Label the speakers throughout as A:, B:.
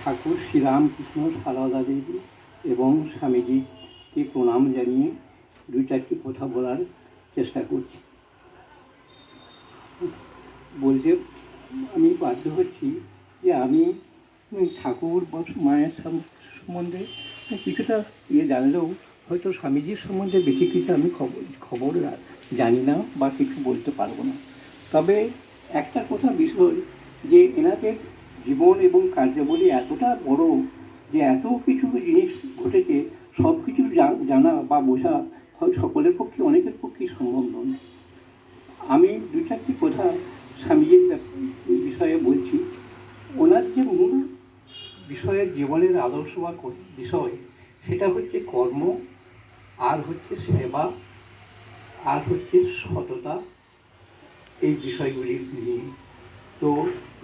A: ঠাকুর শ্রীরামকৃষ্ণ সারদা দেবী এবং স্বামীজিকে প্রণাম জানিয়ে দুই চারটি কথা বলার চেষ্টা করছি। বলতে আমি বাধ্য হচ্ছি যে আমি ঠাকুর বা মায়ের সম্বন্ধে কিছুটা জানলেও হয়তো স্বামীজির সম্বন্ধে বেশি কিছু আমি খবর জানি না বা কিছু বলতে পারবো না। তবে একটা কথা বিষয় যে এনাদের জীবন এবং কার্যাবলী এতটা বড় যে এত কিছু জিনিস ঘটেছে, সব কিছু জানা বা বোঝা হয় সকলের পক্ষে, অনেকের পক্ষেই সম্ভব নয়। আমি দু চারটি কথা স্বামীজির বিষয়ে বলছি। ওনার যে মূল বিষয়ের জীবনের আদর্শ বা বিষয় সেটা হচ্ছে কর্ম, আর হচ্ছে সেবা, আর হচ্ছে সততা, এই বিষয়গুলি নিয়ে। তো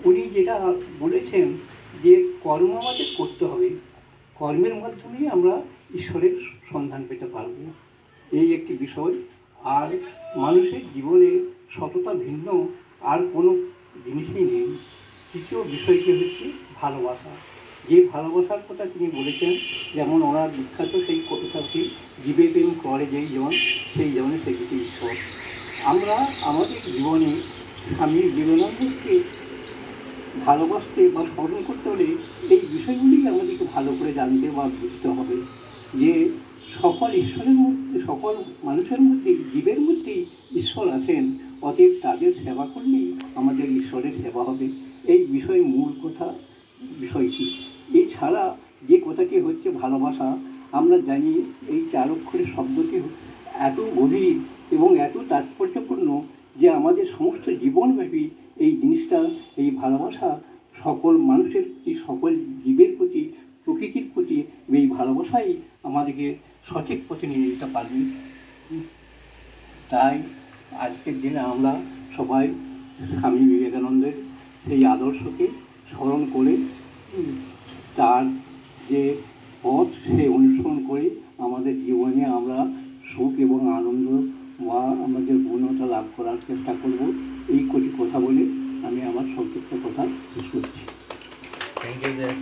A: উনি যেটা বলেছেন যে কর্ম আমাদের করতে হবে, কর্মের মাধ্যমেই আমরা ঈশ্বরের সন্ধান পেতে পারব, এই একটি বিষয়। আর মানুষের জীবনে সততা ভিন্ন আর কোনো জিনিসই নেই। তৃতীয় বিষয়টি হচ্ছে ভালোবাসা। যে ভালোবাসার কথা তিনি বলেছেন, যেমন ওনার বিখ্যাত সেই কথাটি, জীবে প্রেম করে যেই জন সেই জনে সে কিছু ঈশ্বর। আমরা আমাদের জীবনে স্বামী বিবেকানন্দকে ভালোবাসতে বা স্মরণ করতে হলে এই বিষয়গুলি আমাদেরকে ভালো করে জানতে বা বুঝতে হবে যে সকল ঈশ্বরের মধ্যে, সকল মানুষের মধ্যে, জীবের মধ্যেই ঈশ্বর আছেন। অতএব তাদের সেবা করলেই আমাদের ঈশ্বরের সেবা হবে, এই বিষয় মূল কথা বিষয়টি। এছাড়া যে কথাটি হচ্ছে ভালোবাসা, আমরা জানি এই 4 অক্ষরের শব্দটি এত গভীর এবং এত তাৎপর্যপূর্ণ যে আমাদের সমস্ত জীবনব্যাপী এই জিনিসটা, এই ভালোবাসা সকল মানুষের প্রতি, সকল জীবের প্রতি, প্রকৃতির প্রতি এই ভালোবাসাই আমাদেরকে সঠিক পথে নিয়ে যেতে পারবে। তাই আজকের দিনে আমরা সবাই স্বামী বিবেকানন্দের সেই আদর্শকে স্মরণ করে তার যে পথ সে অনুসরণ করে আমাদের জীবনে আমরা সুখ এবং আনন্দ বা আমাদের পূর্ণতা লাভ করার চেষ্টা করব। এই কটি কথা বলে আমি আমার সংক্ষিপ্ত কথা শেষ করছি।
B: Thank you sir.